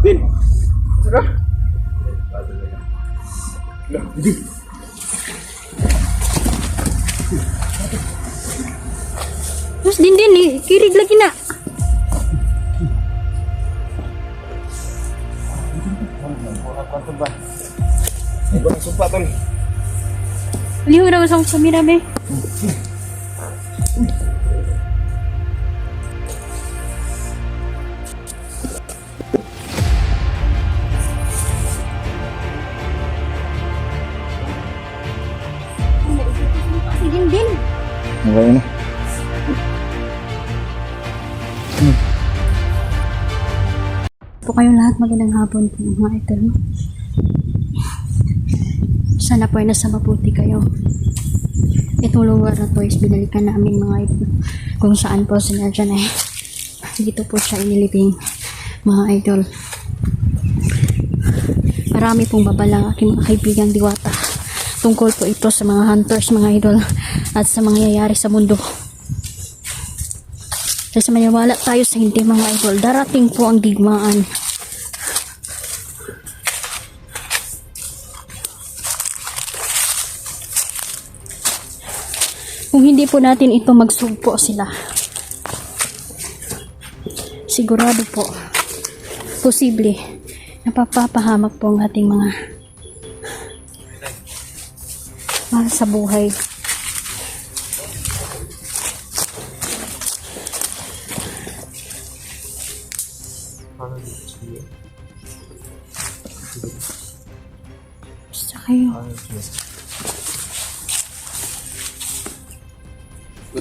Din. Tara. Di. Terus din nih, kirig lagi na. Ibang sumpa tol. Liho na masang kamera be. Si din. Okay na. Po kayong lahat, magandang hapon po mga idol. Sana po ay nasa mabuti kayo. Itong lugar na to is binalikan namin mga idol, kung saan po sinadyan ay dito po siya inilibing mga idol. Marami pong babala aking mga kaibigang diwata tungkol po ito sa mga hunters mga idol at sa mga nangyayari sa mundo. Kasi maniwala tayo sa hindi mga idol, darating po ang digmaan. Kung hindi po natin ito magsugpo sila, sigurado po, posible, napapahamak po ang ating mga mahal sa buhay. Basta kayo.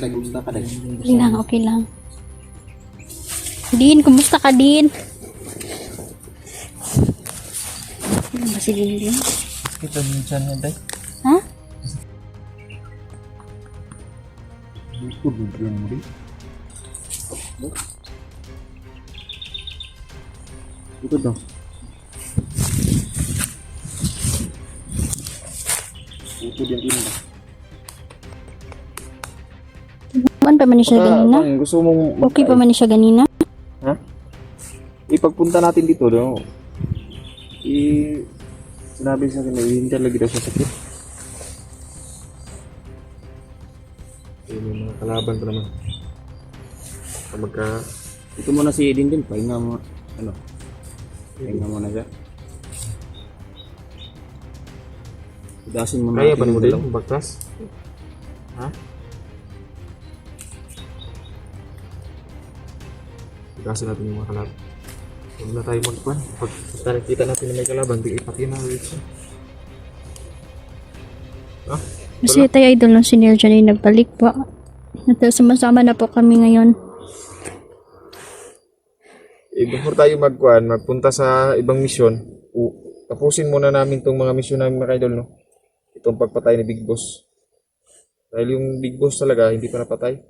Kumusta ka din? Okay lang, okay lang. Din, kumusta ka din? Ano ba si Din? Kita minsan yan day. Ha? Ito bigyan mo din. Ito daw. Ito din ba? Saan pa man siya ganina? Gusto mong Okay pa man siya ganina? ha? Ipagpunta natin dito no. Sinabi sa akin na hindi lagi daw sa sakit. May mga kalaban pa naman. Magka ito muna si din pahinga mo ano. Pahinga mo na siya. Idasin mo na. Kaya ba mo din bagtas? Ha? Kasi natin yung mga kalaban. Huwag na tayo magpan. Pag nakikita natin na may kalaban, di ipati na ulit siya. Ah? Kasi tayo idol ng senior dyan ay nagbalik po. Sumasama na po kami ngayon. Before tayo magpunta sa ibang misyon, tapusin muna namin itong mga misyon namin mga idol, no? Itong pagpatay ni Big Boss. Dahil yung Big Boss talaga, hindi pa napatay.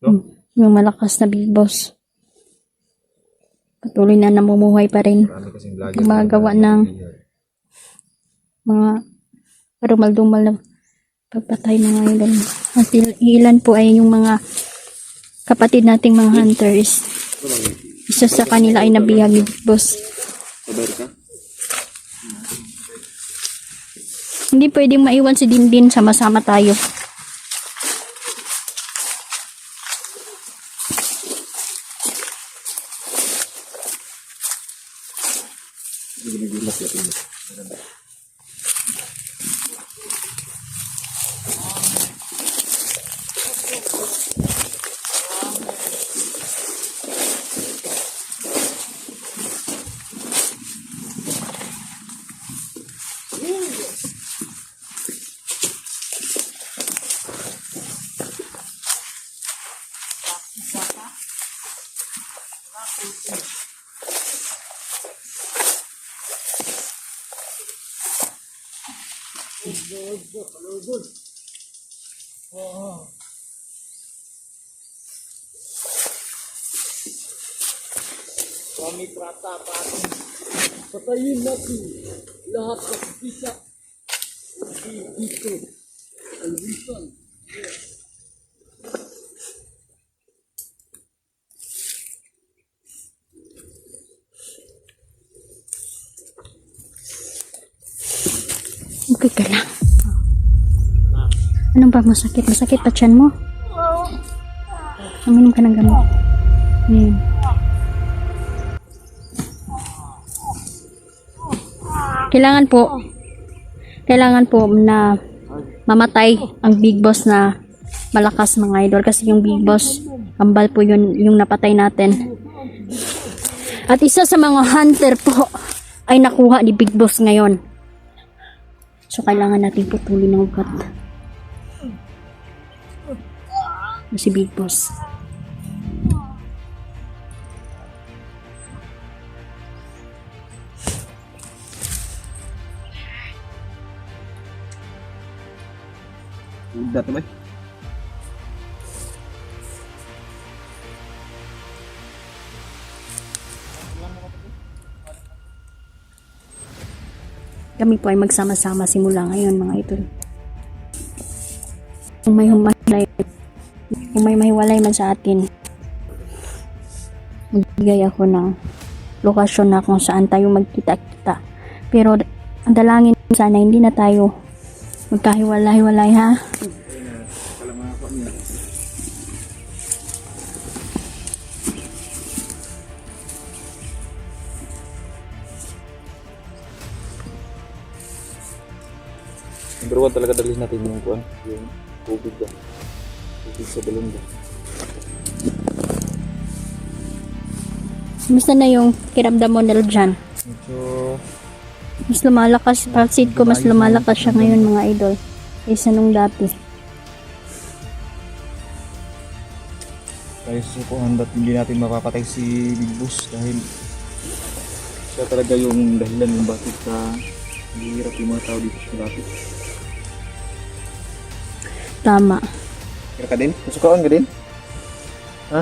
No? Yung malakas na Big Boss. Patuloy na namumuhay pa rin. Marami kasing vlogger. Gumagawa ng mga karumal-dumal na pagpatay mga idol. At ilan po ay yung mga kapatid nating mga hunters. Isa sa kanila ay nabihag ni Big Boss. Sabar ka? Hindi pwedeng maiwan si Dindin, sama-sama tayo. Kami prata-prata. Patayin natin lahat ng bisa. Hindi dito. Alwisan. Okay ka lang. Anong ba masakit? Masakit pa tiyan mo? Uminom ka ng gamot. Ayan. Kailangan po na mamatay ang Big Boss na malakas mga idol. Kasi yung Big Boss, kambal po yun yung napatay natin. At isa sa mga hunter po ay nakuha ni Big Boss ngayon. So, kailangan natin putulin ng ugat. Si Big Boss. Udah tuloy. Kami po ay magsama-sama simula ngayon mga idol. Kung may mahiwalay man sa atin, magbigay ako ng lokasyon na kung saan tayo magkita-kita. Pero ang dalangin sana hindi na tayo magkahiwalay-hiwalay ha. Number 1 talaga dalhin natin yung kuan, yung tubig ba. Tubig sa balon ba. Kumusta na yung kiramdam mo nila dyan? Medyo Mas lumalakas, pansit ko mas lumalakas siya ngayon mga idol. Kaysa nung dati. tayo susukuhan ba't hindi natin mapapatay si Big Boss dahil siya talaga yung dahilan kung bakit hirap yung mga tao dito sa lapit. Tama. Kira ka din? Susukuhan ka din? Ha?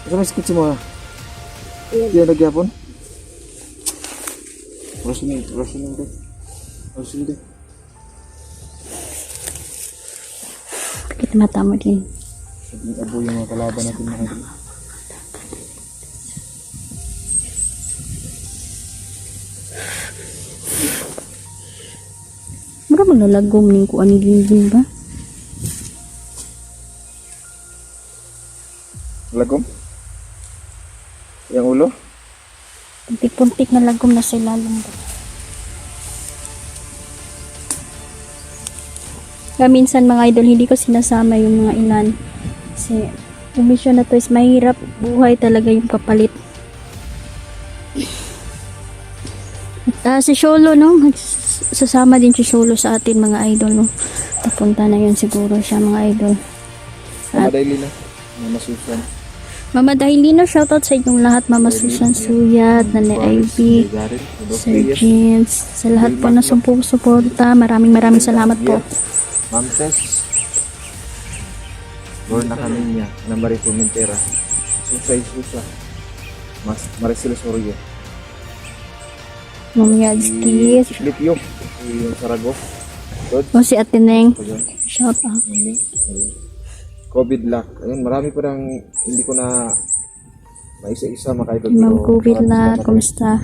Asa may skit mo ha? Hindi na nagyapon? Rosin din. Bakit mata mo din? Naging abo yung mga kalaban natin mga idol. Mura maglalagom ning kuan ni Gingging ba? Lagom? Yang ulo? Puntik-puntik na lagom na sila lang. Kaya minsan mga idol, hindi ko sinasama yung mga ilan. Kasi yung mission na to is mahirap. Buhay talaga yung kapalit. At si Sholo, no? Sasama din si Sholo sa atin mga idol, no? Papunta na yun siguro siya mga idol. Mamadali na. Masusan. Mama Dailino, shoutout sa inyong lahat. Mama Susan Suyat, Nane Ivy, Sir James, sa lahat po na suporta. Maraming salamat po. Ma'am Tess. Lord na kami niya. Nambari Pumentera. Susay Susa. Maricel Sorio. Ma'am Yadzki, Split yung Sarago. o si Ateneng, shoutout. COVID luck. Ayun, marami pa nang hindi ko na maisa-isa makaidol. Ma'am COVID na, kumusta?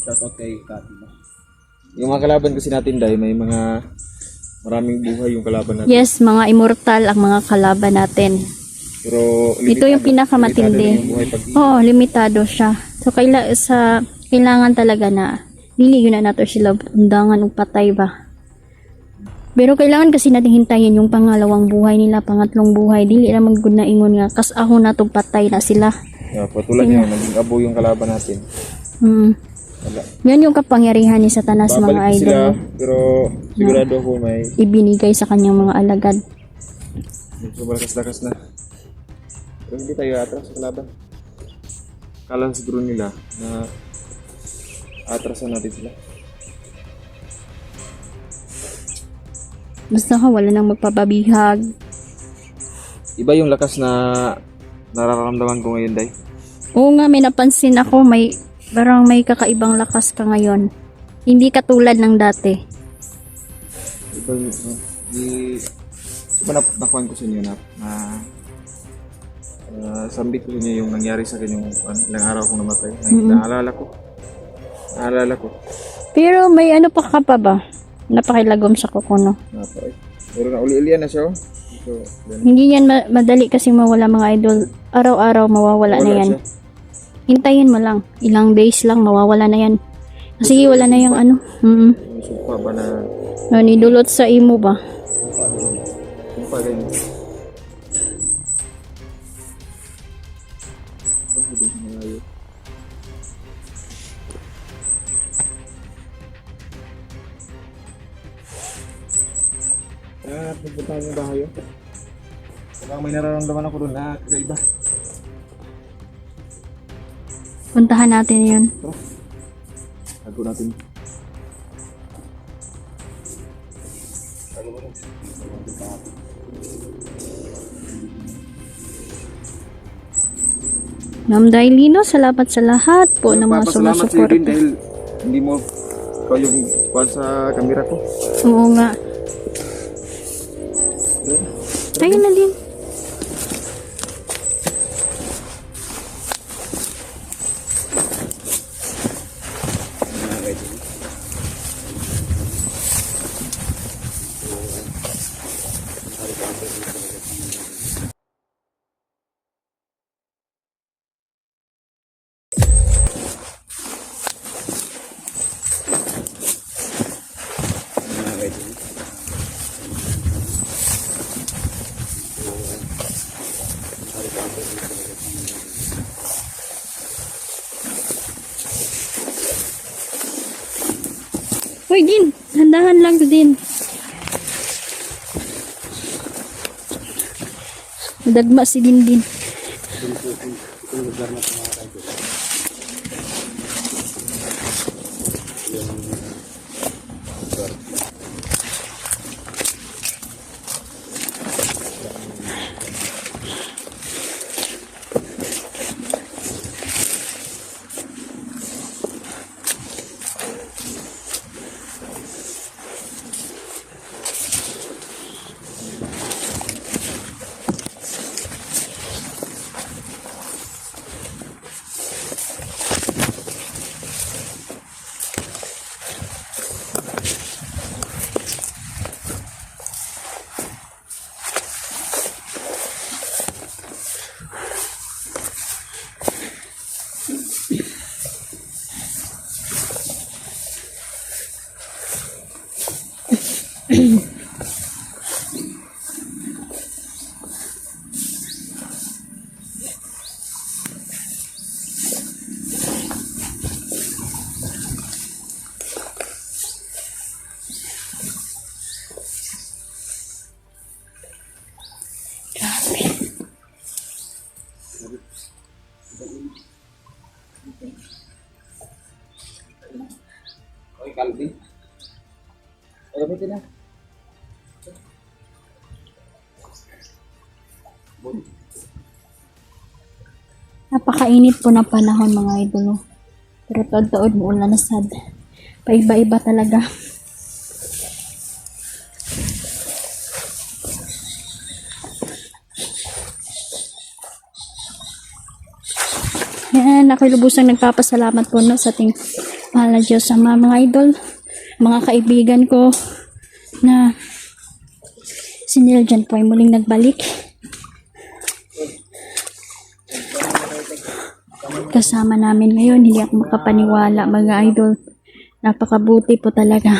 Shoutout kay Kati. Yung mga kalaban kasi natin dahil may mga maraming buhay yung kalaban natin. Yes, mga immortal ang mga kalaban natin. Pero Ito yung pinakamatindi. Oo, limitado siya. So, kailangan talaga na niliyo na nato sila undangan o patay ba. Pero kailangan kasi natin hintayin yung pangalawang buhay nila, pangatlong buhay. Dili na magud na ingon nga, kas ako na itong patay na sila. Yeah, patulad niya, naging abo yung kalaban natin. Wala. Yan yung kapangyarihan ni Satanas mga Babalik idol. sila, pero sigurado ako may Ibinigay sa kanyang mga alagad. medyo malakas-lakas na. Pero hindi tayo atras sa kalaban. Kala siguro nila na atrasan natin sila. Basta ka, wala nang magpapabihag. Iba yung lakas na nararamdaman ko ngayon, Day. Oo nga, may napansin ako, parang may kakaibang lakas ka ngayon. Hindi katulad ng dati. Iba yung, diba nakuhan ko sa inyo na sambit ko niya yung nangyari sa akin yung ilang araw kong namatay. Naalala ko. Pero may ano pa ka pa ba? Napakilagom sa kuko, no? Napay. Pero na uli-ulian na siya oh. So, yan. Hindi yan madali kasi mawala mga idol. Araw-araw mawawala na Wala yan. siya. Hintayin mo lang. Ilang days lang mawawala na yan. Kasi wala na yung ano. Yung sumpa ba na Nidulot sa imo ba? sumpa ganyan. Pupuntahan yung bahay yun. Baka may nararamdaman ako doon na kakaiba. Puntahan natin yun. Tago natin. Ma'am Dailino, salamat sa lahat po ng mga Papasalamat sa'yo sumusuporta. din dahil hindi mo ikaw yung kuhan sa kamera ko. Oo nga. Ayun na din. Uy, Din. Handahan lang din. Dagma si Din. Okay, Calvin. Gamitin na. Napakainit po ng panahon mga idol. Pero taod-taod mo ulan na sad. Paiba-iba talaga. Yan, ako'y lubusang nagpapasalamat po no, sa ating mahal na Diyos, sa mga idol, mga kaibigan ko na si Neil dyan po ay muling nagbalik. Kasama namin ngayon, hindi ako makapaniwala mga idol. Napakabuti po talaga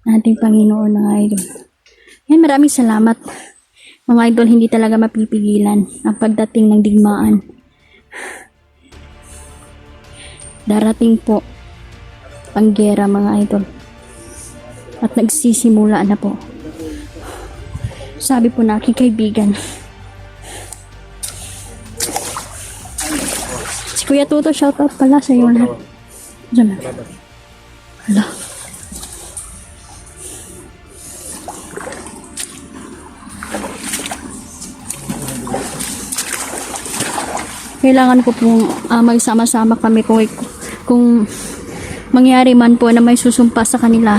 nating Panginoon mga idol. Yan, maraming salamat. Mga idol, hindi talaga mapipigilan ang pagdating ng digmaan. Darating po ang gera mga idol. At nagsisimula na po. Sabi po na aking kaibigan. Si Kuya Tuto, shoutout pala sa iyo lahat. Diyan na. Hala. Kailangan ko pong magsama-sama kami kung mangyari man po na may susumpa sa kanila.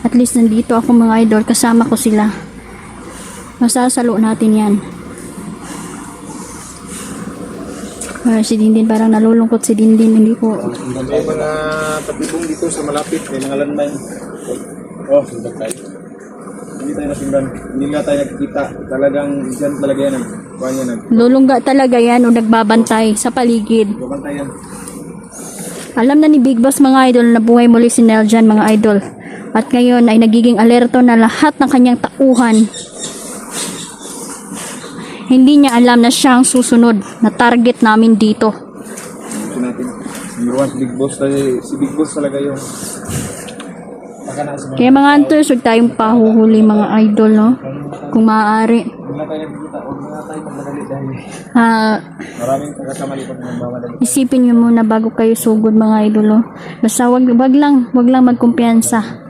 At least nandito ako mga idol, kasama ko sila. Masasalo natin yan. Si Dindin parang nalulungkot si Dindin. Hindi ko. May mga patibong dito sa malapit, may mga landmine. Oh, sundan tayo. Hindi tayo nasundan. Hindi nga tayo nakikita. Talagang dyan talaga yan. Kuha niya Lulungga talaga yan o nagbabantay sa paligid. nagbabantayan. Alam na ni Big Boss mga idol na buhay muli si Neljan mga idol. At ngayon ay nagiging alerto na lahat ng kanyang tauhan. Hindi niya alam na siya ang susunod na target namin dito. Ito natin. Number 1 si Big Boss. Si Big Boss talaga yung pakana sa mga. Kaya mga hunters, huwag tayong pahuhuli mga idol, no? Kung maaari. Huwag na tayo nagkikita. Huwag na tayo magmadali dahil maraming pagkakamali pag magmamadali. Isipin nyo muna bago kayo sugod mga idol, no? Basta wag lang magkumpiyansa.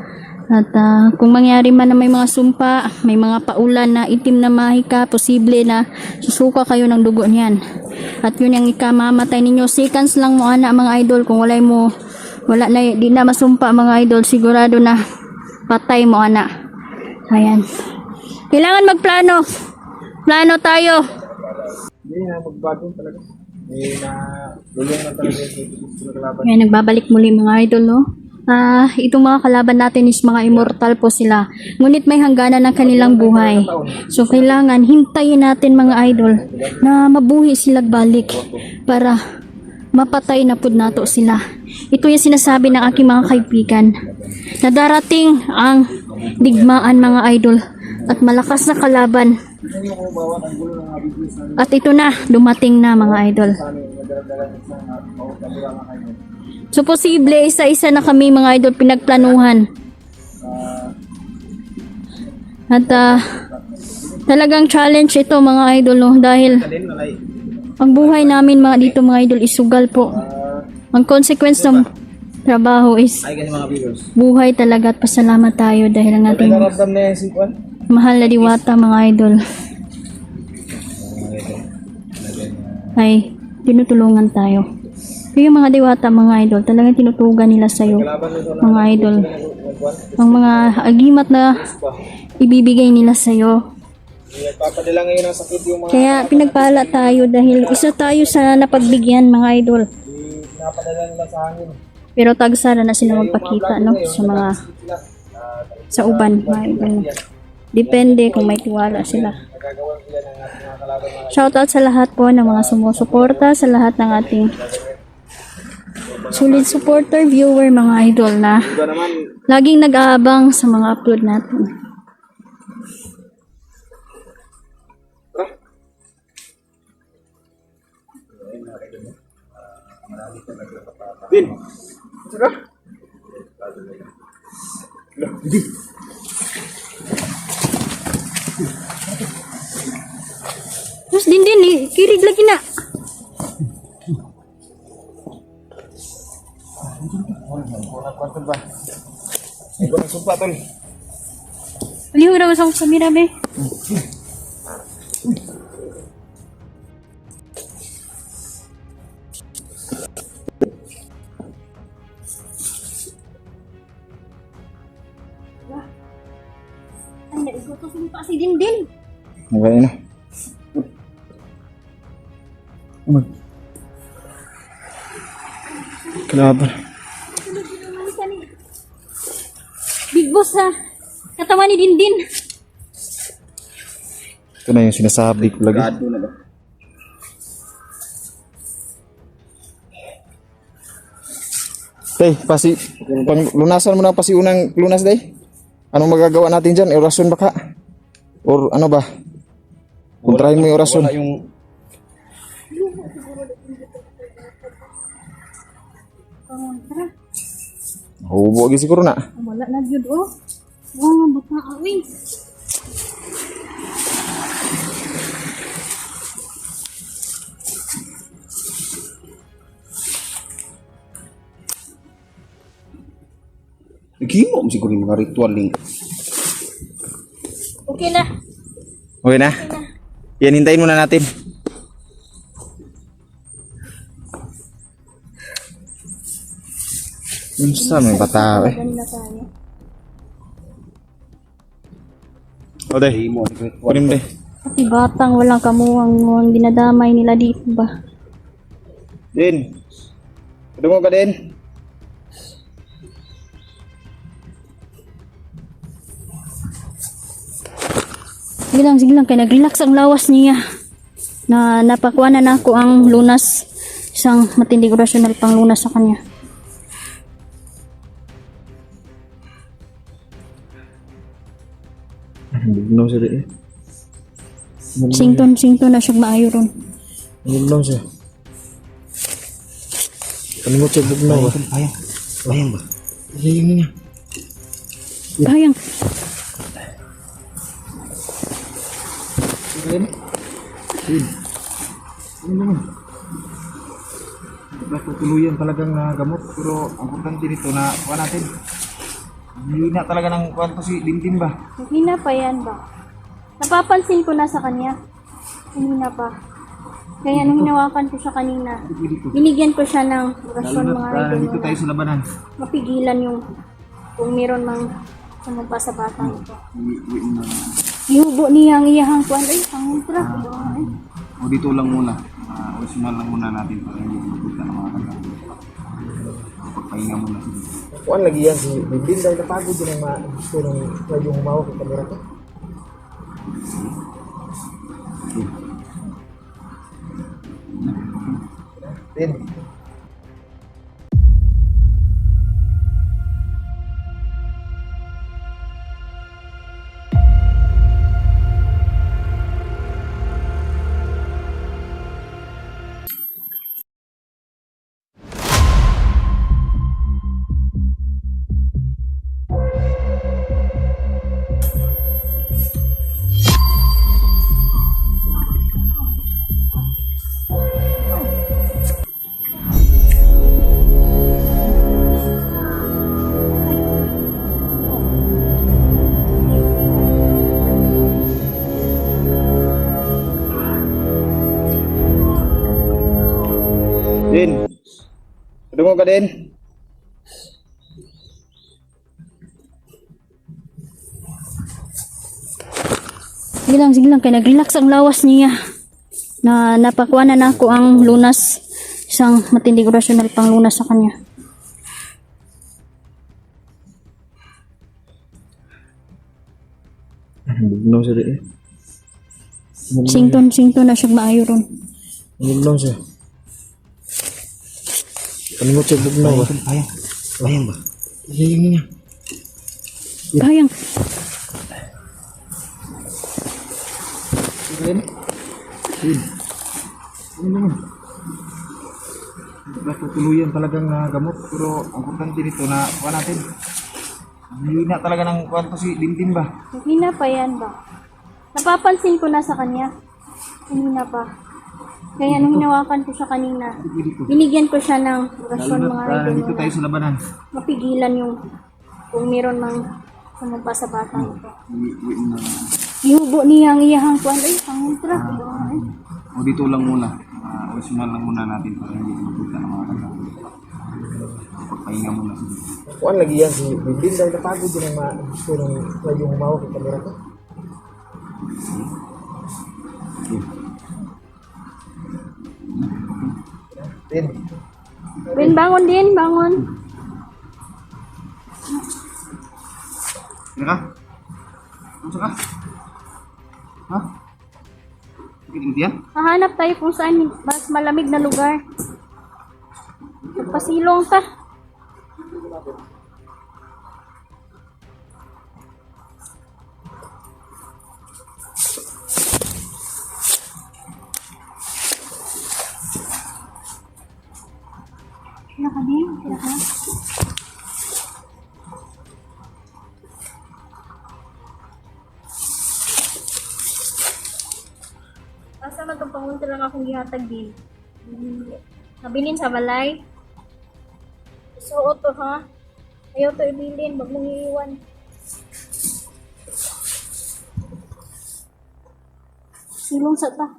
At kung mangyari man na may mga sumpa, may mga paulan na itim na mahika, posible na susuka kayo ng dugo niyan. At yun yung ikamamatay ninyo. Seconds lang mo ana mga idol. Kung wala na, di na masumpa mga idol, sigurado na patay mo ana. Ayan. Kailangan magplano. Plano tayo. Hindi na magbago talaga. May na lulong na talaga yung kalaban. Ayan, nagbabalik muli mga idol, no? Itong mga kalaban natin is mga immortal po sila. Ngunit may hangganan ng kanilang buhay. So, kailangan hintayin natin mga idol na mabuhi sila balik para mapatay na po nato sila. Ito yung sinasabi ng aking mga kaibigan na darating ang digmaan mga idol at malakas na kalaban. At ito na, dumating na mga idol. So, posible, isa-isa na kami mga idol pinagplanuhan. At talagang challenge ito mga idol, no? Dahil ang buhay namin mga dito mga idol isugal po. Ang consequence ng trabaho is buhay talaga at pasalamat tayo dahil ang ating mahal na diwata mga idol ay tinutulungan tayo. Kaya yung mga diwata mga idol, talagang tinutugan nila sa'yo mga idol. Ang mga agimat na ibibigay nila sa'yo. Nagpapadala ngayon ang sakit yung mga Kaya pinagpala tayo dahil isa tayo sa napagbigyan mga idol. pinapadala nila sa hangin. Pero tagsara na sila magpakita no sa mga sa uban mga idol. Depende kung may tiwala sila. Nagagawan sila ng ating mga kalaban mga Shoutout sa lahat po ng mga sumusuporta, sa lahat ng ating solid supporter, viewer, mga idol na iba naman. laging nag-aabang sa mga upload natin. Din. Saka? Terus din kirig lagi na. Kuwan ba? Iba ang sumpa tol. Liho na masang kamera be. Ay, naigoto sumpa si Dindin. Okay na. Kalaban. Big Boss ha. Katawan ni Dindin. Ito na yung sinasabi ko lagi. Tay, pang lunasan mo na pasiunang lunas day. Anong magagawa natin dyan? Orasyon ba ka? Or ano ba? Kontrahin mo yung orasyon. Wala yung... Hubo lagi siguro na. Wala na yun oh. Wow, baka awing. Nagimo siguro yung mga ritual ning. Okay na. Okay na? Yan, hintayin muna natin. Yun sa may bata eh. Ganun na tayo. O day, Nagimo ang ritual. kunin mo day. Pati batang walang kamuhang dinadamay nila dito ba? Din. Tudungo ka din. Sige lang, kaya nag-relax ang lawas niya. Na napakuha na ako ang lunas. Isang matinding rasyonal pang lunas sa kanya. Bugnaw siya eh. Sington na siya maayo ron. Bugnaw siya. Ano mo siya bugnaw ba? Bayang. Bayang ba? Hihingin niya. Bayang. Ano naman? Tuluyan talagang nagamot. Pero ang importante nito na kuha natin. Hihina talaga ng kwanto si Dintin ba? Hina pa yan ba? Napapansin ko na sa kanya. Hina pa. Kaya nung hinawakan ko siya kanina, binigyan ko siya ng rasyon mga idol. Dito tayo sa labanan. Mapigilan yung kung meron mang sumumpa sa batang ito. Ihubo niya ang iyahang kuwan. Ay, panguntra. O dito lang muna. Original lang muna natin para hindi makita ng mga kanya. Pagpahinga muna sila. Kuan lagi yan si Dintin dahil napagod din ang gusto nung medyo humawak ng kamera ko. Din. Din. Tudungo ka din. Sige lang, kaya nag-relax ang lawas niya. Na napakuha na ako ang lunas. Isang matinding rasyonal pang lunas sa kanya. Bugnaw siya eh. Sington na siya maayo ron. Bugnaw siya. Ano mo siya bugnaw ba? Bayang. Bayang ba? Hihingin niya. Bayang. Ano naman? Tuluyan talagang nagamot. Pero ang importante nito na kuha natin. Hihina talaga ng kwanto si Dintin ba? Hina pa yan ba? Napapansin ko na sa kanya. Hina pa. Kaya nung hinawakan ko siya kanina, binigyan ko siya ng rasyon mga idol. Dito tayo sa labanan. Mapigilan yung kung meron mang sumumpa sa batang ito. Ihubo niya ang iyahang kuwan. Ay, panguntra. O dito lang muna. Original lang muna natin para hindi makita ng mga kanya. Pagpahinga muna sila. Kuan lagi yan si Dintin dahil napagod din ang gusto nung medyo humawak ng kamera ko. Din. Ben, bangon din, bangon. Sino ka? Sino ka? Ha? Sakit yan? Hahanap tayo kung saan mas malamig na lugar. Magpasilong ka. Kira ka din, kira ka. Asa na itong pangunta lang akong gihatag din. Nabilin sa balay. Suot to ha. Ayaw to ibilin, wag mong iiwan. Silong sa ta.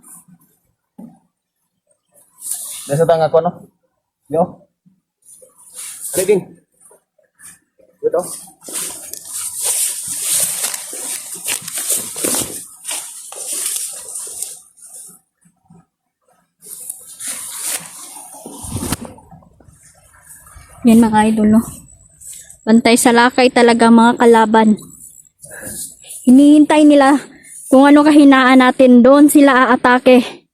Nasa tanga ko, no? Yo? Reading. Ito. Yan mga idol, no? Bantay sa lakay talaga mga kalaban. Hinihintay nila kung ano kahinaan natin, doon sila aatake.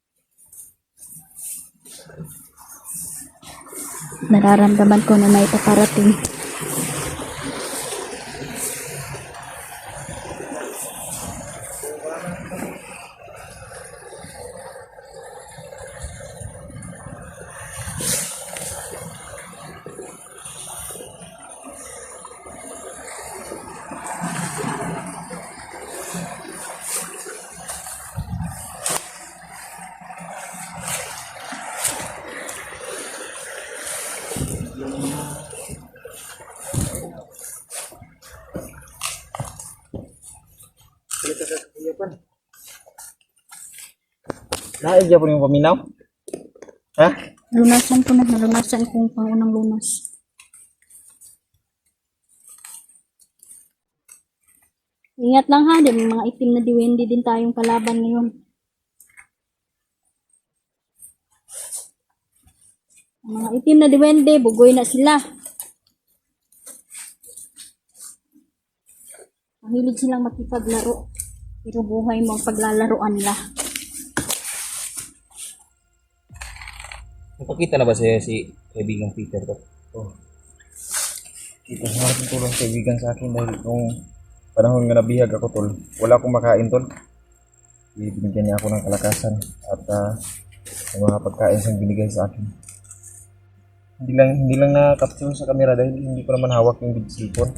Nararamdaman ko na may paparating. Naigya po yung paminaw? Ha? Lunasan ko na, nalunasan ko yung pangunang lunas. Ingat lang ha, din mga itim na diwendi din tayong kalaban ngayon. Ang mga itim na diwende, bugoy na sila. Mahilig silang makipaglaro. Pero buhay mo ang paglalaroan nila. Napakita na ba sa'yo si kaibigang Peter to? Oh. Ito sa mga tulong kaibigan sa akin dahil nung panahon nga nabihag ako tol, wala akong makain tol. Binigyan niya ako ng kalakasan at ng mga pagkain siyang binigay sa akin. Hindi lang na-capture sa camera dahil hindi ko naman hawak yung cellphone.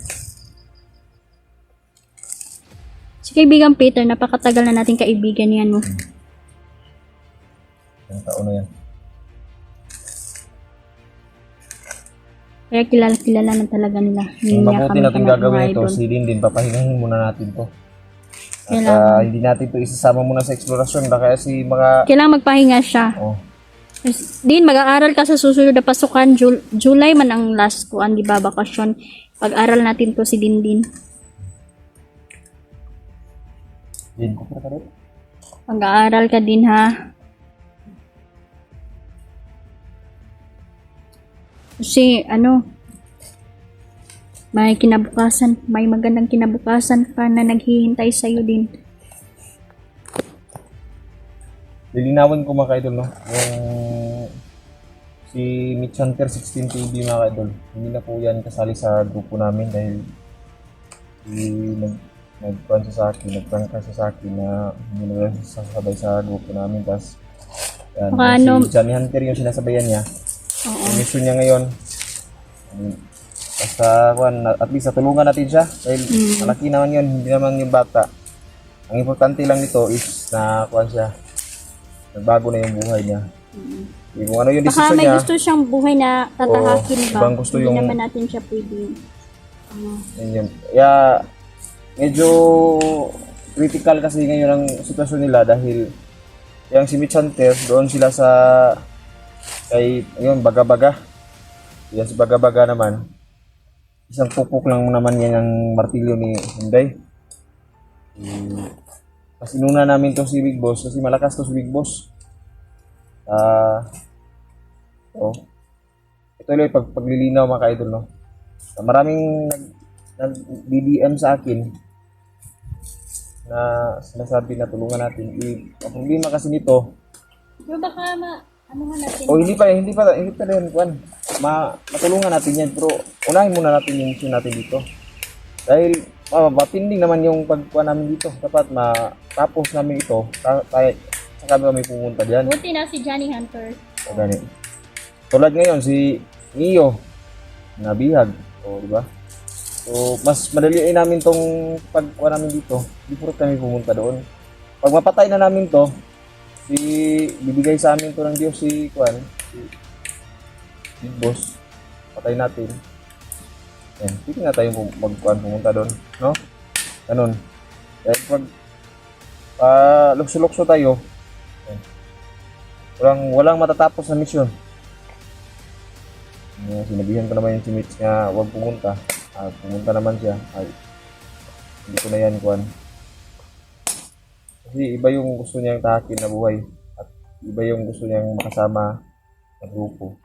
Si kaibigang Peter, napakatagal na nating kaibigan yan, no? Yung taon na yan. Kaya kilala na talaga nila. Ang mabuti natin gagawin ito, idol. si din papahingahin muna natin to. At Kailangan. hindi natin to isasama muna sa eksplorasyon kaya si mga Kailangan magpahinga siya. oh, Din, mag-aaral ka sa susunod na pasukan. July man ang last kuan, di ba, bakasyon. Pag-aral natin to si Dindin. din ko pa rin. Mag-aaral ka din, ha? Kasi, may kinabukasan, may magandang kinabukasan ka na naghihintay sa'yo din. Lilinawin ko mga kaidol, no? Yung si Mitch Hunter 16 TV mga kaidol, hindi na po yan kasali sa grupo namin dahil nag-prank siya sa akin na hindi na yan sasabay sa grupo namin. Tapos yan, si Johnny Hunter yung sinasabayan niya. Oo. Yung mission niya ngayon, basta at least natulungan natin siya dahil malaki naman yun, hindi naman yung bata. Ang importante lang nito is na siya, nagbago na yung buhay niya. Kung ano yung Baka decision may niya, gusto siyang buhay na tatahakin ba? ibang gusto Hindi yung- naman natin siya pwede. yun. Kaya medyo critical kasi ngayon ang sitwasyon nila dahil yung si Mitch Hunter, doon sila sa kay yun, Baga-Baga. Yan si Baga-Baga naman. Isang pupuk lang naman yan ang martilyo ni Hyundai. Kasi inuna namin to si Big Boss kasi malakas to si Big Boss. Ito lang paglilinaw mga ka-idol, no? Maraming nag-DDM sa akin na sinasabi na tulungan natin. Ang problema kasi nito, Pero baka ano nga natin? hindi pa rin kuan. Matulungan natin yan, pero unahin muna natin yung mission natin dito. Dahil matinding naman yung pagkuha namin dito. Dapat matapos namin ito, tayo saka kami pumunta diyan. Buti na si Johnny Hunter. O gani. Tulad ngayon si Neo nabihag, o di ba? So mas madaliin namin tong pagkuha namin dito. Di puro kami pumunta doon. Pag mapatay na namin to, bibigay sa amin to ng Diyos si Big Boss. Patay natin. Yan, hindi na tayo pumunta doon, no? Ganun. Dahil pag lukso-lukso tayo, walang matatapos na misyon. Sinabihan ko naman yung si Mitch nga huwag pumunta. Pumunta naman siya. Hindi ko na yan kuhan. Kasi iba yung gusto niyang tahakin na buhay. At iba yung gusto niyang makasama sa grupo.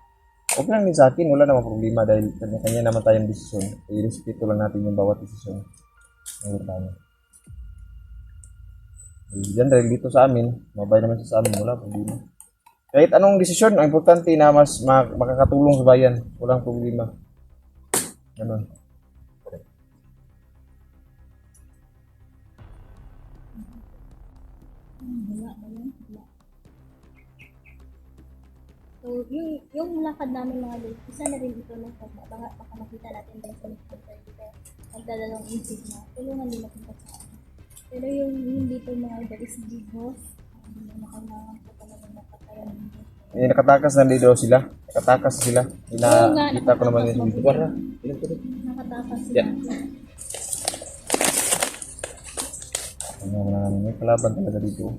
Okay lang din sa akin, wala namang problema dahil kanya-kanya naman tayong desisyon. I-respeto lang natin yung bawat desisyon. Ngayon tayo. Diyan dahil dito sa amin, mabay naman siya sa amin, wala problema. Kahit anong desisyon, ang importante na mas makakatulong sa bayan, walang problema. Ganun. So, yung lakad namin mga guys, isa na rin ito ng baka makita natin guys sa mga magdadalawang isip na tulungan din natin sa amin. Pero yung dito mga guys, big boss, hindi na nakanangan po talaga nakatayan dito. Eh, nakatakas na dito sila. Nakatakas sila. Oo nga, Kita ko naman nakatakas yung dito. mabuti. Para. Nakatakas sila. Yeah. Ano naman, may kalaban talaga dito.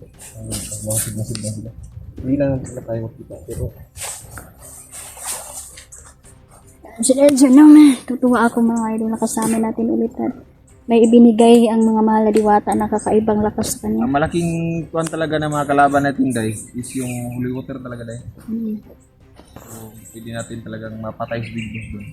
Masid na sila. Hindi lang pala tayo makita. Pero Sir naman, tutuwa ako mga idol na kasama natin ulit at may ibinigay ang mga mahal na diwata na kakaibang lakas sa kanya. ang malaking kuwan talaga ng mga kalaban natin guys is yung holy water talaga dahil. So, pwede natin talagang mapatay si Big Boss doon.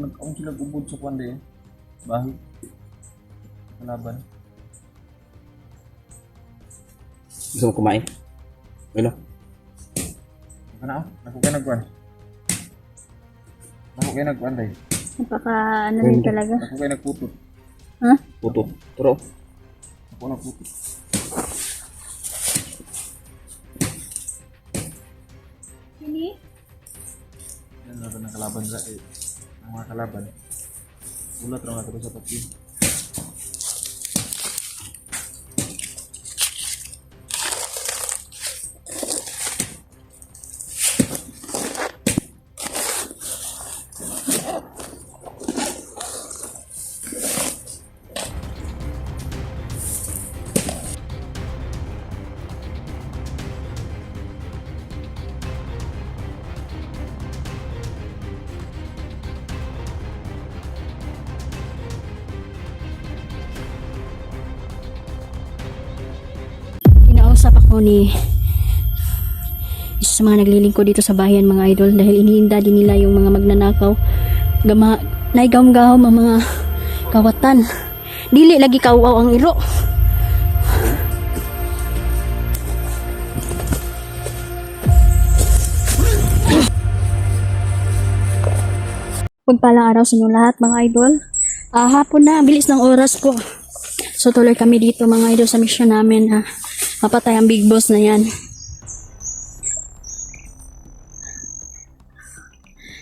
Nagkaon sila gubod sa kuwan dahil. Bahay. Kalaban. Gusto mo kumain? Hello? Ano ako? Ako kayo nagkuhan. Ako kayo nagkuhan dahil. Napaka ano rin talaga. Ako kayo nagputot. Ha? Puto. Turo. Ako nagputot. Hindi? Yan na ng kalaban sa ang mga kalaban. Ulat lang natin sa pati. Kinausap ako ni isa sa mga naglilingkod dito sa bayan mga idol dahil iniinda din nila yung mga magnanakaw naigam-gahom ang mga kawatan dili lagi kauaw ang iro. Pagpalang araw sa inyo lahat mga idol. Hapon na, ang bilis ng oras ko. So tuloy kami dito mga idol sa mission namin na mapatay ang Big Boss na yan.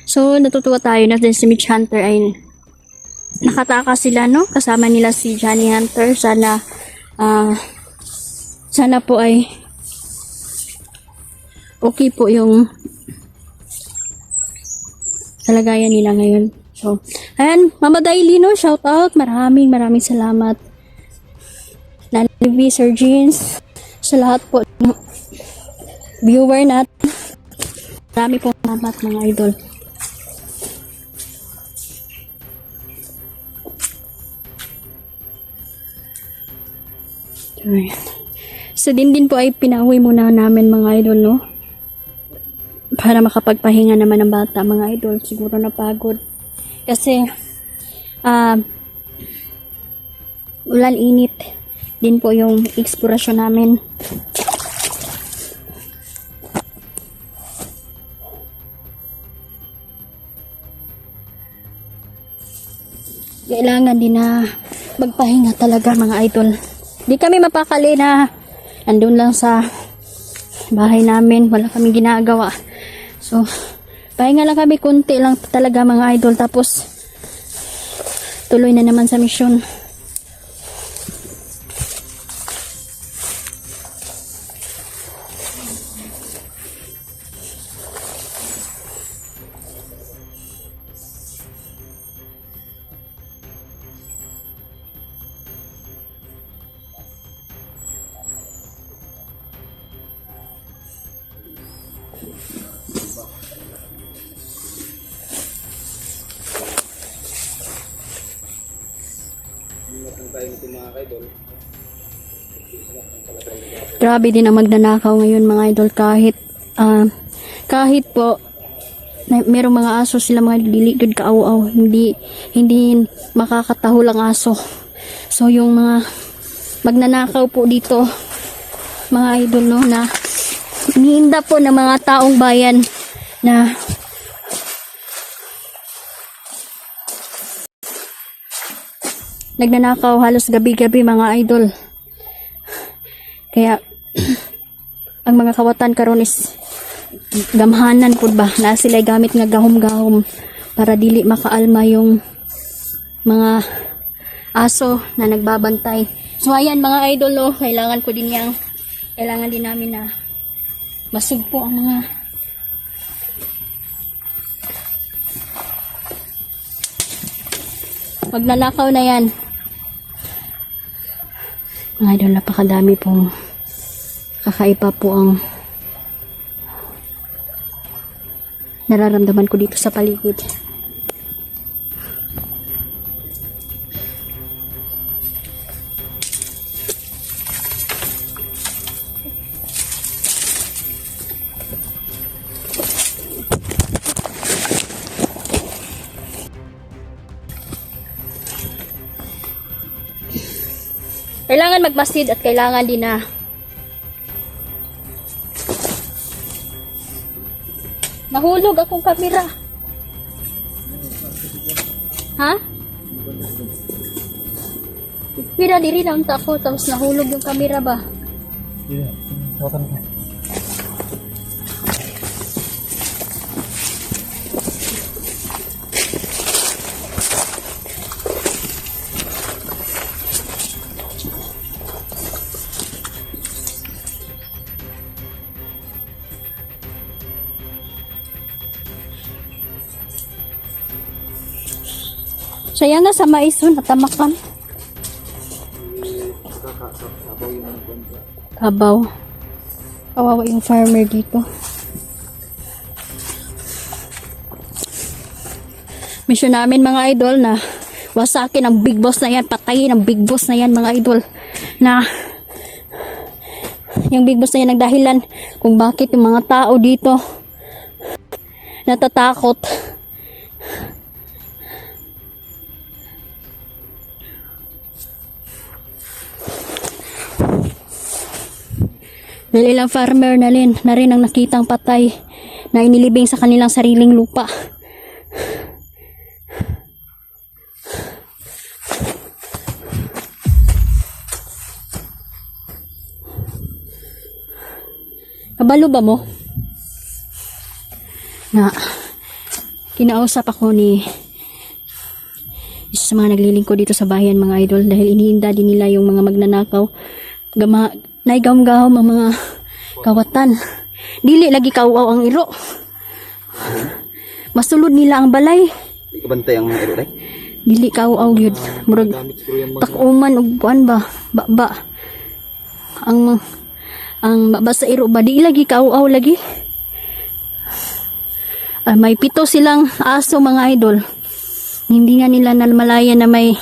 So natutuwa tayo na si Mitch Hunter ay nakatakas sila no, kasama nila si Johnny Hunter. Sana po ay okay po yung kalagayan nila ngayon. So, ayan, Mama Dailino, shout out. Maraming salamat. Lalivi, Sir Jeans, sa lahat po ng viewer natin. Marami pong salamat mga idol. Ayan. So, din po ay pinauwi muna namin mga idol, no? Para makapagpahinga naman ng bata mga idol. Siguro napagod. Kasi, ulan init din po yung eksplorasyon namin. Kailangan din na magpahinga talaga mga idol. Di kami mapakali na andun lang sa bahay namin. Wala kaming ginagawa. So, pahinga lang kami, kunti lang talaga mga idol. Tapos, tuloy na naman sa mission. Ingat lang tayo nito mga kaidol. Grabe din ang magnanakaw ngayon mga idol, kahit po merong mga aso sila, mga diligid kaaw-aw, hindi makakataho lang aso. So yung mga magnanakaw po dito mga idol, no, na iniinda po ng mga taong bayan na nagnanakaw halos gabi-gabi mga idol. Kaya ang mga kawatan karon is gamhanan pud ba na sila gamit nga gahom-gahom para dili makaalma yung mga aso na nagbabantay. So ayan mga idol, no, kailangan din namin na masugpo ang mga magnanakaw na yan. Mga idol, napakadami pong kakaiba po ang nararamdaman ko dito sa paligid. Kailangan magmasid at kailangan din na nahulog akong kamera. Ha? Pira diri na unta ko tapos nahulog yung kamera ba? Sayang nga sa mais ho, natamakan. Kabaw. Kawawa yung farmer dito. Mission namin mga idol na wasakin ang big boss na yan, patayin ang big boss na yan mga idol. Na yung big boss na yan ang dahilan kung bakit yung mga tao dito natatakot. Dahil ilang farmer na rin ang nakitang patay na inilibing sa kanilang sariling lupa. Kabalo ba mo? Na kinausap ako ni isa sa mga naglilingkod dito sa bayan mga idol dahil iniinda din nila yung mga magnanakaw. Naigam-gahom ang mga kawatan. Dili lagi kauaw ang iro. Masulod nila ang balay. Ikabantay ang mga iro, right? Dili kauaw yun. Murag takuman ug kuan ba? Ba. Ang baba sa iro ba di lagi kauaw lagi. May 7 silang aso mga idol. Hindi nga nila nalmalaya na may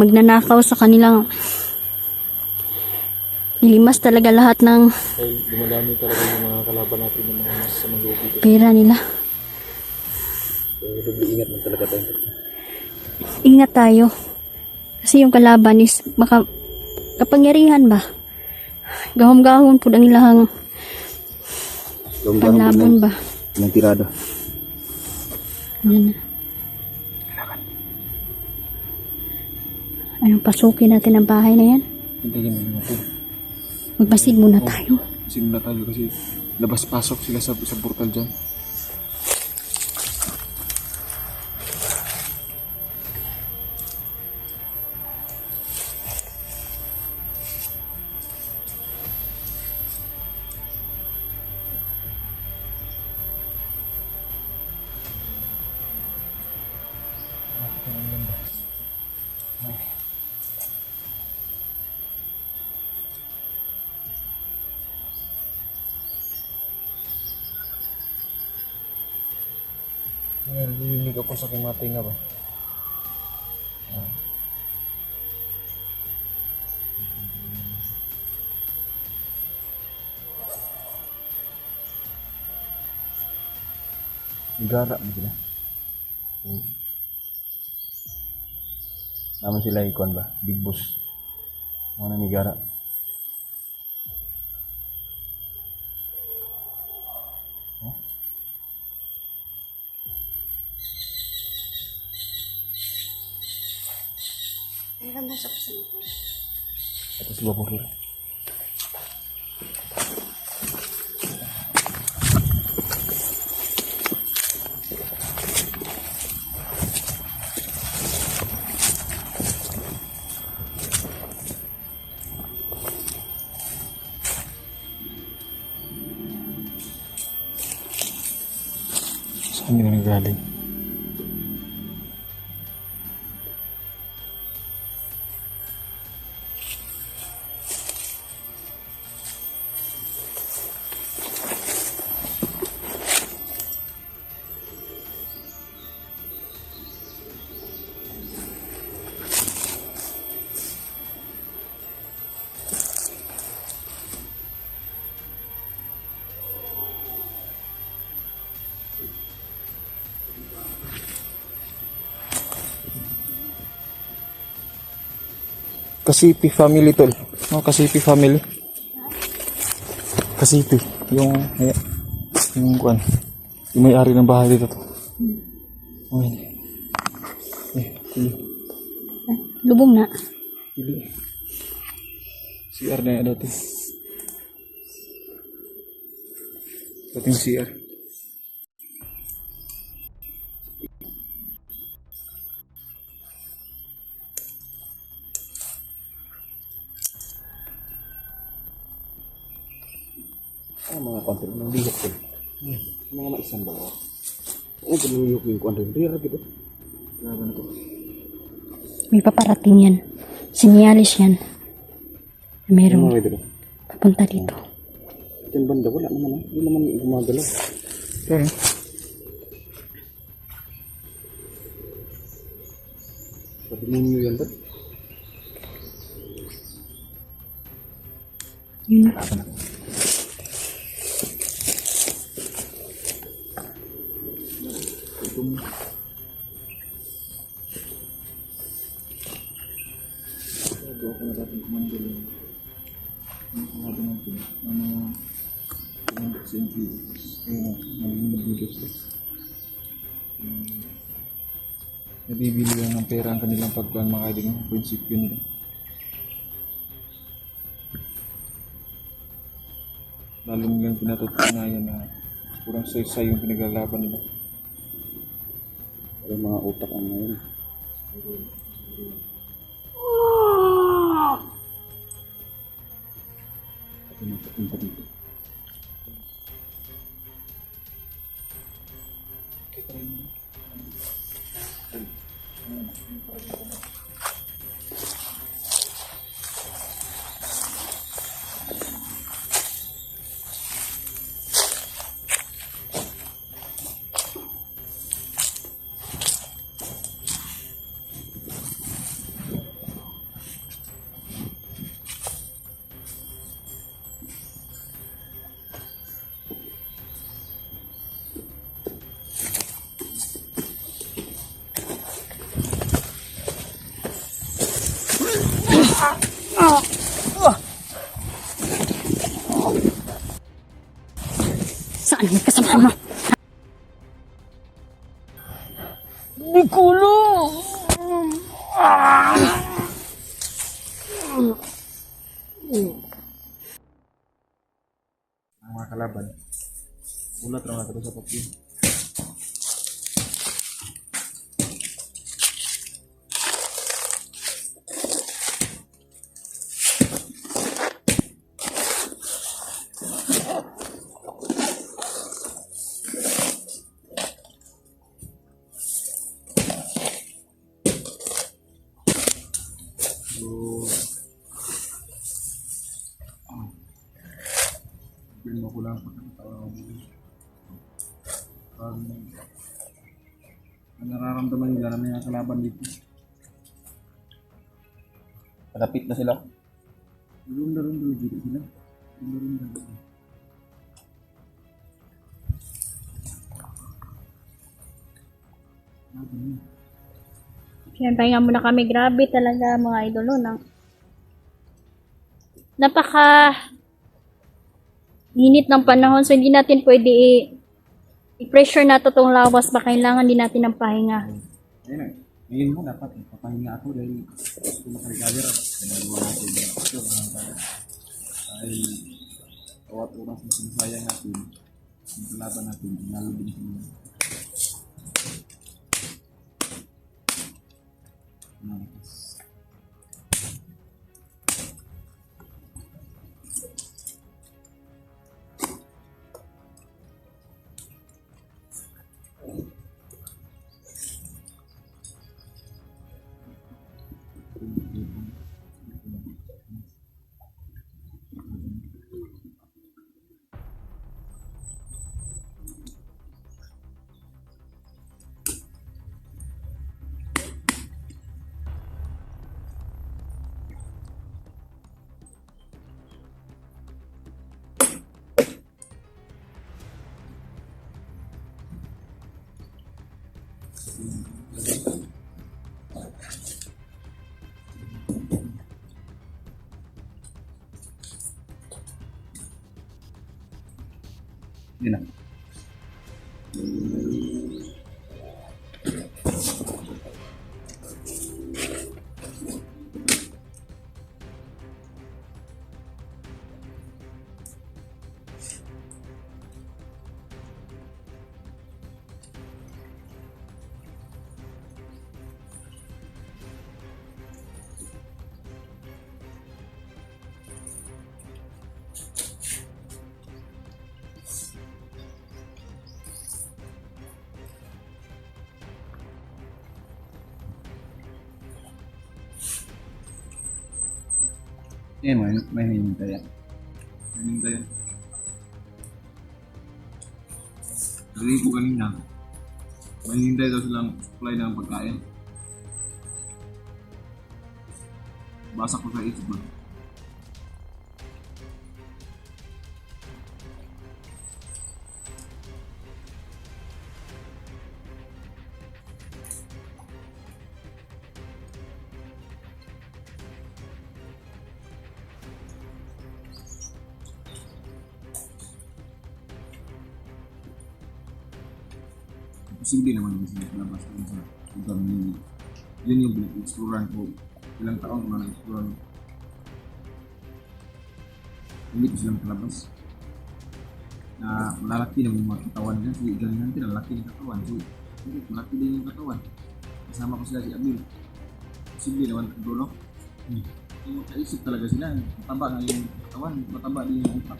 magnanakaw sa kanilang. Nilimas talaga lahat ng Dumadami talaga yung mga kalaban natin ng mga masasamang loob dito. pera nila. Ingat mo talaga tayo. Ingat tayo. Kasi yung kalaban is kapangyarihan ba? Gahom-gahon po ang ilahang panlabon ba? Ng tirada. Yan. Anong pasukin natin ang bahay na yan? Hintayin mo natin. Magbasid muna tayo. Simula tayo kasi labas-pasok sila sa portal dyan. Ngayon, nililig ako sa kimatay nga ba? Nigara na sila. Naman sila ikon ba? Big boss. Mga nigara. Ito si Babukir. Saan nila nagaling? Kasipi family tol. Oh, Kasipi family. Kasipi. Yung kuan. Yung may-ari ng bahay dito to. Okay. Pili. Lubong na. Pili. CR na yan dati. Dating CR. Mga konti ng lihok ko. Mga maisang bawa. Ano ba nung yung konti? Rira gitu. Grabe na to. May paparating yan. Sinyalis yan. Meron. Ano ito? Papunta dito. Diyan banda, wala naman. Hindi naman gumagalaw. Sorry. Sabi ninyo yan ba? Yun. Apa na? Ako na dating kumando lang. Ang kumando natin. Kumando sa NPS. Ayun, magiging nag-videos lang. Nabibili lang ng pera ang kanilang pagkuhan mga kaibigan. Prinsipyo nila. Lalo nilang pinatutunayan na kurang saysay yung pinaglalaban nila. Pero mga utak ang ngayon. Ako nagpapunta dito. Saan yung kasama mo? Nikulo! Ang mga kalaban. Ulat lang natin sa papel. Sabihin mo ko lang pagkakatawa mo. Ang nararamdaman nila na may kalaban dito. Palapit na sila. Runda-runda dito sila. Runda-runda dito. Yan, pahinga muna kami. Grabe talaga mga idol, no? Napaka init ng panahon, so hindi natin pwede i-pressure na to tong lawas. Baka kailangan din natin ng pahinga. Ayun na. Ngayon mo dapat papahinga ako dahil gusto makarecover ako. Ginagawa natin yung ito. Dahil bawat oras na sinasayang natin, yung kalaban natin, lalo din sa mga malakas. Yun na. Yan, may hinintay yan. May hinintay yan. Narinig ko kanina, may hinintay daw silang supply ng pagkain. Basa ko sa isip ba? Posible naman yung sinilabas ko sa lugar ninyo. Yun yung pinag-exploran ko. Ilang taon na na-exploran. Hindi ko silang kalabas. Na malalaki ng mga katawan niya. Si Igaling natin, lalaki ng katawan. So, hindi, malaki din yung katawan. Kasama ko sila si Abil. Posible naman bro, no? Yung kaisip talaga sila. Mataba nga yung katawan. Mataba din yung utak.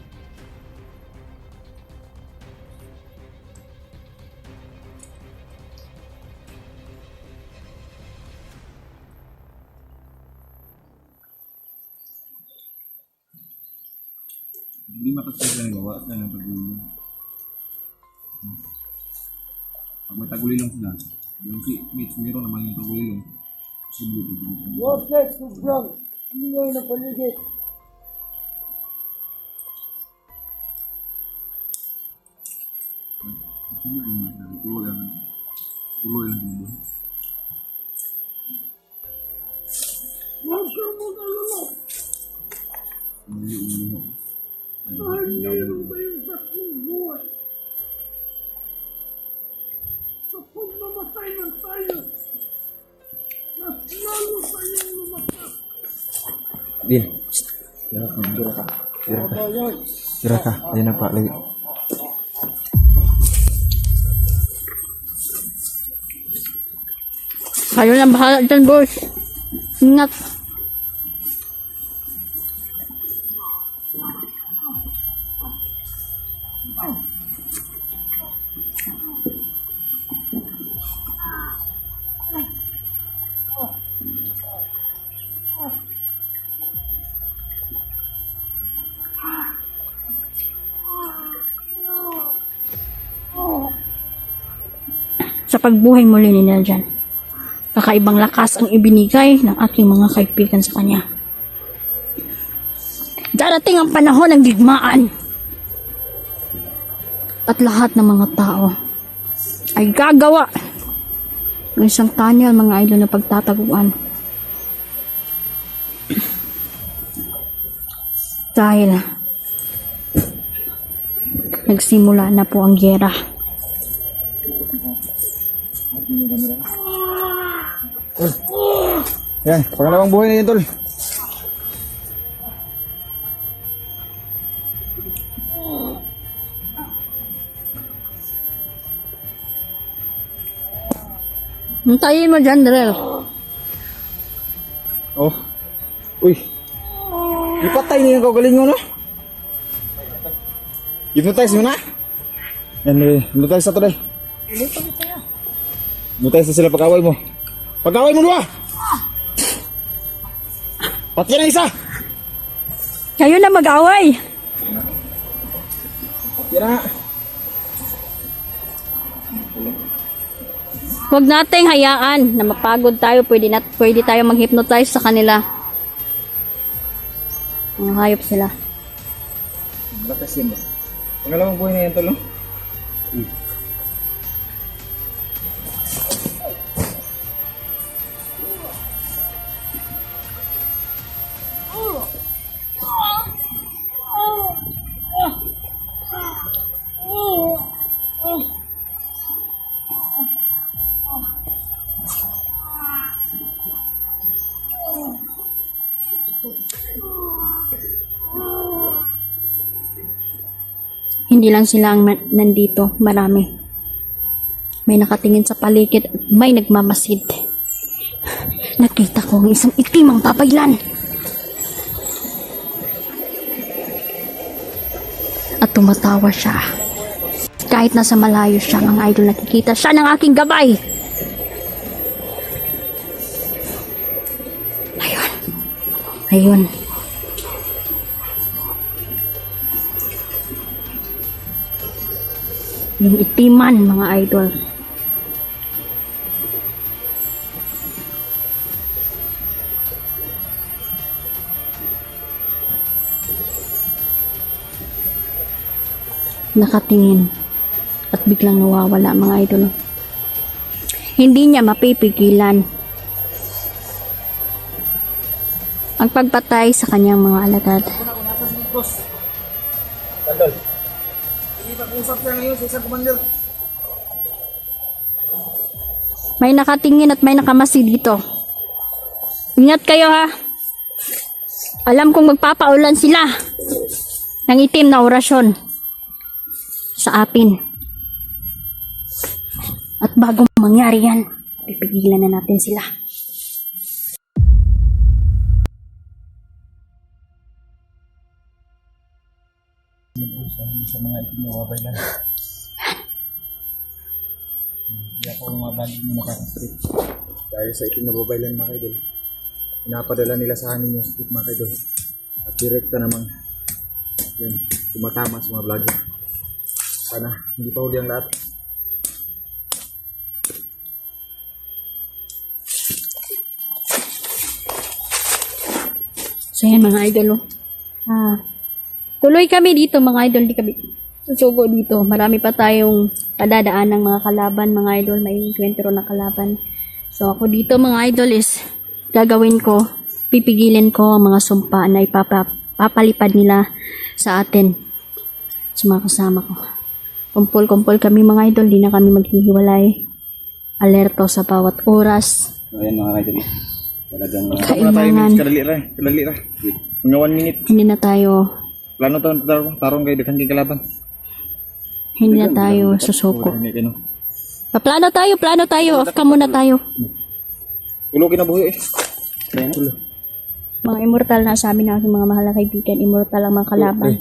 Hindi makasaya ng gawa na ng tagulilong. Pag may tagulilong sila, yung si Mitch, mayroon naman yung tagulilong. Posible po din sila. Wapek, sobrang ingay na paligid. Posible rin mga sila. Tuloy lang din doon. Huwag kang mag-alala. Ulo. Dahil meron tayong tatlong buhay. Sa pagmamatay ng tayo, mas lalo tayong lumakas. Din. Tira ka. Babayan, Tira ka. Ayun na pa. Lagi. Kayo na bahala dyan, boss. Ingat. Sa pagbuhay muli ni Neljan, kakaibang lakas ang ibinigay ng aking mga kaibigan sa kanya. Darating ang panahon ng digmaan at lahat ng mga tao ay gagawa ng isang tunnel mga idol na pagtataguan. Dahil nagsimula na po ang giyera. Yan, pangalawang buhay na yun, tol. Hintayin mo dyan, Drell. Oh. Uy. Ipatay niya yung kagaling mo, no? Hypnotize mo na? Yan, hypnotize na to, dahil. Hypnotize na sila pag-away mo. Pag-away mo, dua! Pati na isa! Kayo na mag-away. Pati na! Huwag nating hayaan na mapagod tayo. Pwede tayo mag-hypnotize sa kanila. Mga hayop sila. Malakas yun ba? Pangalawang buhay na yan, tol, no? Hindi lang sila ang nandito, marami. May nakatingin sa paligid at may nagmamasid. Nakita ko ang isang itim ang papailan. At tumatawa siya. Kahit nasa malayo siya, mga idol, nakikita siya ng aking gabay. Ayun. Ayun. Yung itiman, mga idol. Nakatingin at biglang nawawala, mga idol. Hindi niya mapipigilan ang pagpatay sa kanyang mga alagad. Tandol. Ipag-usap siya ngayon sa isang commander. May nakatingin at may nakamasi dito. Ingat kayo, ha. Alam kong magpapaulan sila ng itim na orasyon sa atin. At bago mangyari yan, pipigilan na natin sila. Sa mga itim na wabaylan. Hindi ako mabalik na makakasakit. Dahil sa itim na wabaylan, mga idol, pinapadala nila sa amin yung script, mga idol. At direkta namang yan, tumatama sa mga vlogger. Sana hindi pa huli ang lahat. So yan, mga idol, tuloy kami dito, mga idol. Di kami susugo dito. Marami pa tayong padadaan ng mga kalaban, mga idol. May kwentro na kalaban. So ako dito, mga idol, is gagawin ko, pipigilin ko ang mga sumpa na ipapalipad nila sa atin, sa mga kasama ko. Kumpul-kumpul kami, mga idol. Di na kami maghihiwalay. Alerto sa bawat oras. So ayan, mga idol. Talagang Kailangan. Kadali ra. Mga 1 minute. Hindi na tayo Plano tarong kayo daghan kay kalaban. Hindi na tayo susuko. Hindi kayo. Plano tayo. Off ka muna tayo. Ulo kinabuhi eh. Ayan. Mga immortal na sabi ng aking mga mahal na kaibigan. Immortal ang mga kalaban.